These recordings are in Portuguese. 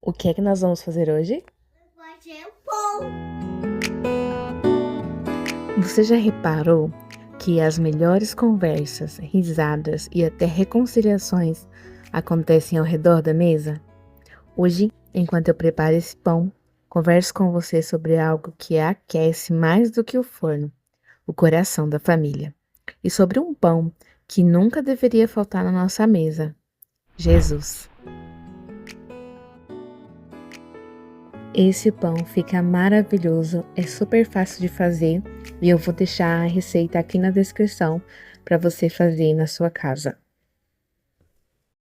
O que é que nós vamos fazer hoje? Fazer pão. Você já reparou que as melhores conversas, risadas e até reconciliações acontecem ao redor da mesa? Hoje, enquanto eu preparo esse pão, converso com você sobre algo que aquece mais do que o forno, o coração da família. E sobre um pão que nunca deveria faltar na nossa mesa: Jesus. Esse pão fica maravilhoso, é super fácil de fazer e eu vou deixar a receita aqui na descrição para você fazer na sua casa.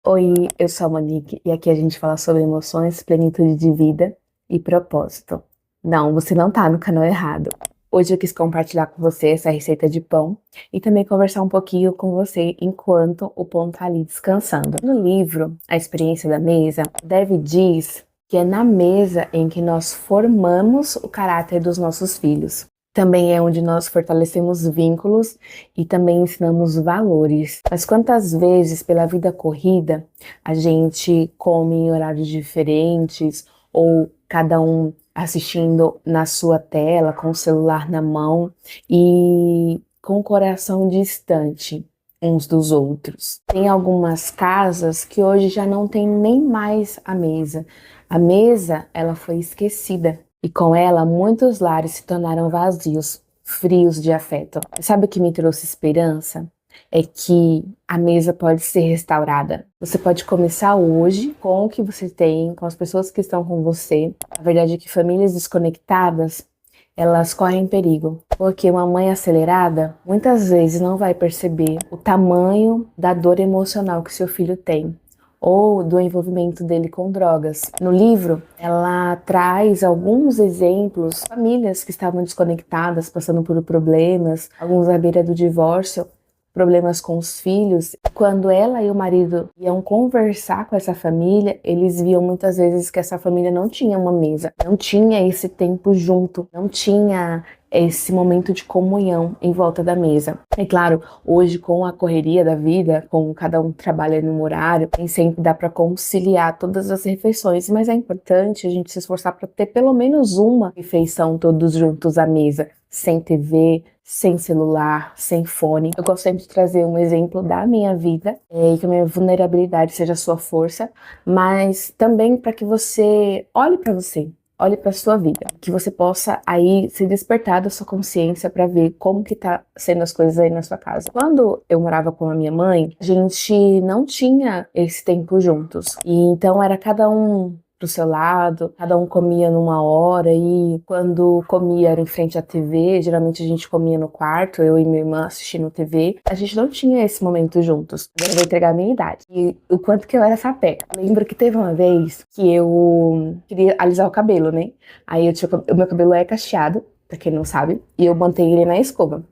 Oi, eu sou a Monique e aqui a gente fala sobre emoções, plenitude de vida e propósito. Não, você não tá no canal errado. Hoje eu quis compartilhar com você essa receita de pão e também conversar um pouquinho com você enquanto o pão tá ali descansando. No livro A Experiência da Mesa, David diz que é na mesa em que nós formamos o caráter dos nossos filhos. Também é onde nós fortalecemos vínculos e também ensinamos valores. Mas quantas vezes pela vida corrida a gente come em horários diferentes ou cada um assistindo na sua tela com o celular na mão e com o coração distante uns dos outros. Tem algumas casas que hoje já não tem nem mais a mesa. A mesa, ela foi esquecida e com ela muitos lares se tornaram vazios, frios de afeto. Sabe o que me trouxe esperança? É que a mesa pode ser restaurada. Você pode começar hoje com o que você tem, com as pessoas que estão com você. A verdade é que famílias desconectadas, elas correm perigo, porque uma mãe acelerada muitas vezes não vai perceber o tamanho da dor emocional que seu filho tem, ou do envolvimento dele com drogas. No livro, ela traz alguns exemplos de famílias que estavam desconectadas, passando por problemas, alguns à beira do divórcio, problemas com os filhos. Quando ela e o marido iam conversar com essa família, eles viam muitas vezes que essa família não tinha uma mesa, não tinha esse tempo junto, não tinha esse momento de comunhão em volta da mesa. É claro, hoje com a correria da vida, com cada um trabalha num horário, nem sempre dá para conciliar todas as refeições, mas é importante a gente se esforçar para ter pelo menos uma refeição todos juntos à mesa, sem TV, sem celular, sem fone. Eu gosto sempre de trazer um exemplo da minha vida e que a minha vulnerabilidade seja a sua força, mas também para que você olhe para você. Olhe para sua vida, que você possa aí se despertar da sua consciência para ver como que tá sendo as coisas aí na sua casa. Quando eu morava com a minha mãe, a gente não tinha esse tempo juntos. E então era cada um pro seu lado, cada um comia numa hora e quando comia era em frente à TV, geralmente a gente comia no quarto, eu e minha irmã assistindo TV. A gente não tinha esse momento juntos. Agora eu vou entregar a minha idade e o quanto que eu era sapeca. Lembro que teve uma vez que eu queria alisar o cabelo, né? Aí o meu cabelo é cacheado, pra quem não sabe, e eu mantenho ele na escova.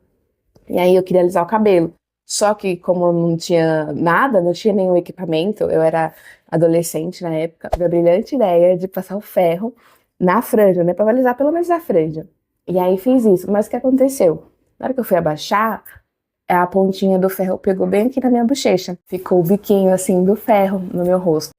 E aí eu queria alisar o cabelo. Só que como eu não tinha nada, não tinha nenhum equipamento, eu era adolescente na época, tive a brilhante ideia de passar o ferro na franja, né? Pra alisar pelo menos a franja. E aí fiz isso, mas o que aconteceu? Na hora que eu fui abaixar, a pontinha do ferro pegou bem aqui na minha bochecha. Ficou o biquinho assim do ferro no meu rosto.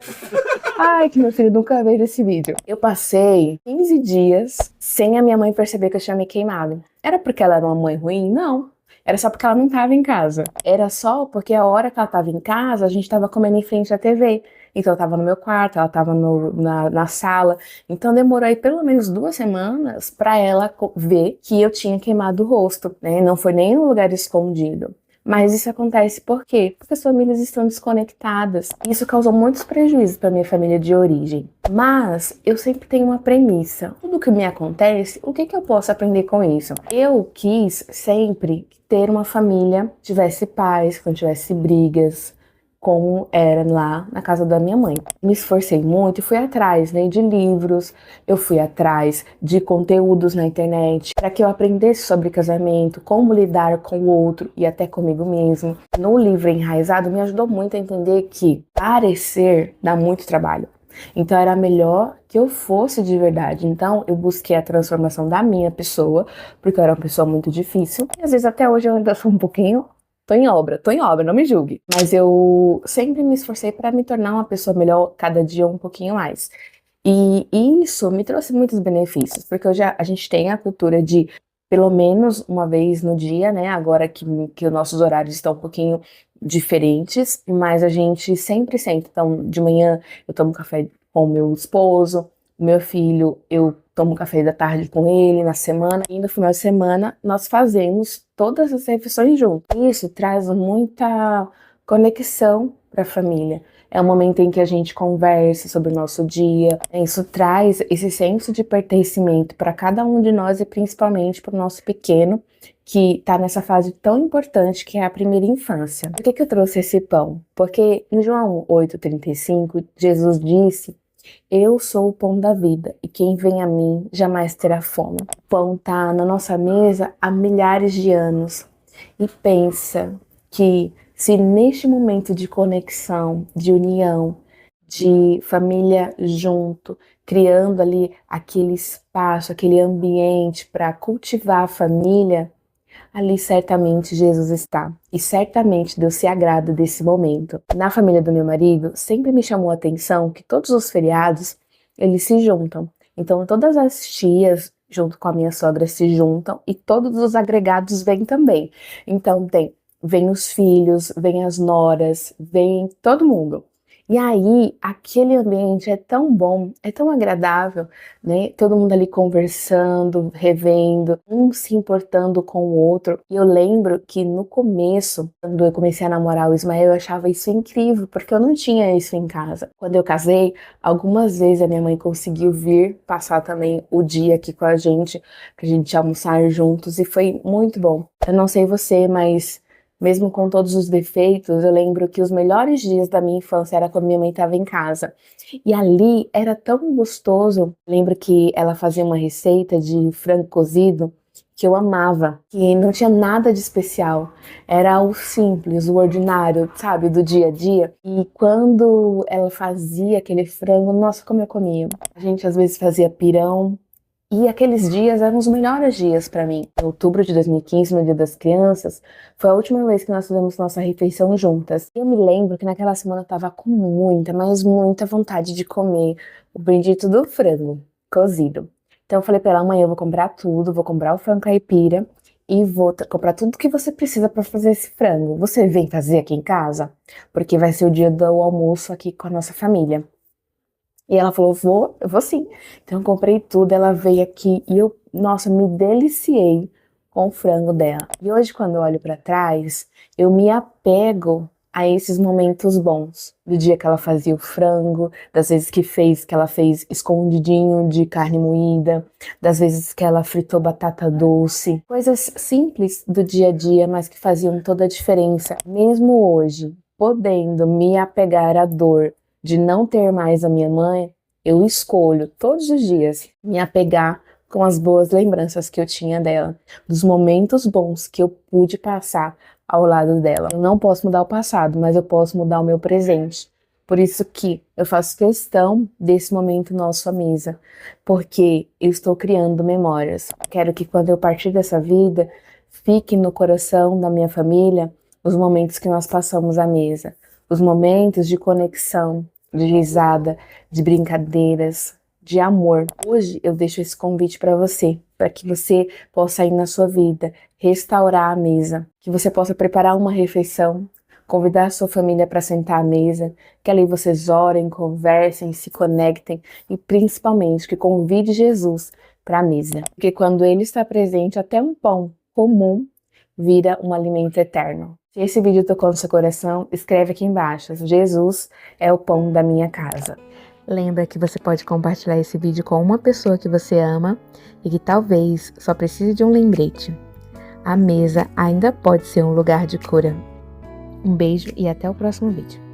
Ai, que meu filho nunca veio esse vídeo. Eu passei 15 dias sem a minha mãe perceber que eu tinha me queimado. Era porque ela era uma mãe ruim? Não. Era só porque ela não estava em casa. Era só porque a hora que ela estava em casa, a gente estava comendo em frente à TV. Então eu estava no meu quarto, ela estava na sala. Então demorou aí pelo menos 2 semanas para ela ver que eu tinha queimado o rosto, né? Não foi nem num lugar escondido. Mas isso acontece por quê? Porque as famílias estão desconectadas. Isso causou muitos prejuízos para minha família de origem. Mas eu sempre tenho uma premissa. Tudo que me acontece, o que eu posso aprender com isso? Eu quis sempre ter uma família que tivesse paz, que não tivesse brigas, como era lá na casa da minha mãe. Me esforcei muito e fui atrás, né, de livros, eu fui atrás de conteúdos na internet para que eu aprendesse sobre casamento, como lidar com o outro e até comigo mesmo. No livro Enraizado me ajudou muito a entender que parecer dá muito trabalho. Então era melhor que eu fosse de verdade. Então eu busquei a transformação da minha pessoa, porque eu era uma pessoa muito difícil. E às vezes até hoje eu ainda sou um pouquinho. Tô em obra, não me julgue. Mas eu sempre me esforcei para me tornar uma pessoa melhor cada dia um pouquinho mais. E isso me trouxe muitos benefícios, porque a gente tem a cultura de pelo menos uma vez no dia, né? Agora que os nossos horários estão um pouquinho diferentes, mas a gente sempre senta. Então, de manhã eu tomo café com o meu esposo, o meu filho, eu tomo café da tarde com ele na semana, e no final de semana nós fazemos todas as refeições juntos. Isso traz muita conexão para a família. É um momento em que a gente conversa sobre o nosso dia. Isso traz esse senso de pertencimento para cada um de nós e principalmente para o nosso pequeno, que está nessa fase tão importante que é a primeira infância. Por que eu trouxe esse pão? Porque em João 8,35, Jesus disse: eu sou o pão da vida, e quem vem a mim jamais terá fome. O pão está na nossa mesa há milhares de anos. E pensa que se neste momento de conexão, de união, de família junto, criando ali aquele espaço, aquele ambiente para cultivar a família, ali certamente Jesus está. E certamente Deus se agrada desse momento. Na família do meu marido, sempre me chamou a atenção que todos os feriados, eles se juntam. Então, todas as tias, junto com a minha sogra, se juntam e todos os agregados vêm também. Então, vem os filhos, vem as noras, vem todo mundo. E aí, aquele ambiente é tão bom, é tão agradável, né? Todo mundo ali conversando, revendo, um se importando com o outro. E eu lembro que no começo, quando eu comecei a namorar o Ismael, eu achava isso incrível, porque eu não tinha isso em casa. Quando eu casei, algumas vezes a minha mãe conseguiu vir passar também o dia aqui com a gente, pra gente almoçar juntos, e foi muito bom. Eu não sei você, mas mesmo com todos os defeitos, eu lembro que os melhores dias da minha infância era quando minha mãe estava em casa. E ali era tão gostoso. Lembro que ela fazia uma receita de frango cozido que eu amava, que não tinha nada de especial. Era o simples, o ordinário, sabe, do dia a dia. E quando ela fazia aquele frango, nossa, como eu comia. A gente às vezes fazia pirão. E aqueles dias eram os melhores dias para mim. Em outubro de 2015, no Dia das Crianças, foi a última vez que nós fizemos nossa refeição juntas. Eu me lembro que naquela semana eu tava com muita, mas muita vontade de comer o bendito do frango cozido. Então eu falei pra ela: amanhã eu vou comprar tudo, vou comprar o frango caipira e vou comprar tudo que você precisa para fazer esse frango. Você vem fazer aqui em casa? Porque vai ser o dia do almoço aqui com a nossa família. E ela falou: eu vou sim. Então eu comprei tudo, ela veio aqui e eu, nossa, me deliciei com o frango dela. E hoje, quando eu olho pra trás, eu me apego a esses momentos bons. Do dia que ela fazia o frango, das vezes que ela fez escondidinho de carne moída, das vezes que ela fritou batata doce. Coisas simples do dia a dia, mas que faziam toda a diferença. Mesmo hoje, podendo me apegar à dor de não ter mais a minha mãe, eu escolho todos os dias me apegar com as boas lembranças que eu tinha dela, dos momentos bons que eu pude passar ao lado dela. Eu não posso mudar o passado, mas eu posso mudar o meu presente. Por isso que eu faço questão desse momento nosso à mesa, porque eu estou criando memórias. Quero que quando eu partir dessa vida, fique no coração da minha família os momentos que nós passamos à mesa. Os momentos de conexão, de risada, de brincadeiras, de amor. Hoje eu deixo esse convite para você, para que você possa ir na sua vida, restaurar a mesa, que você possa preparar uma refeição, convidar a sua família para sentar à mesa, que ali vocês orem, conversem, se conectem e principalmente que convide Jesus para a mesa. Porque quando ele está presente, até um pão comum vira um alimento eterno. Se esse vídeo tocou no seu coração, escreve aqui embaixo: Jesus é o pão da minha casa. Lembra que você pode compartilhar esse vídeo com uma pessoa que você ama e que talvez só precise de um lembrete. A mesa ainda pode ser um lugar de cura. Um beijo e até o próximo vídeo.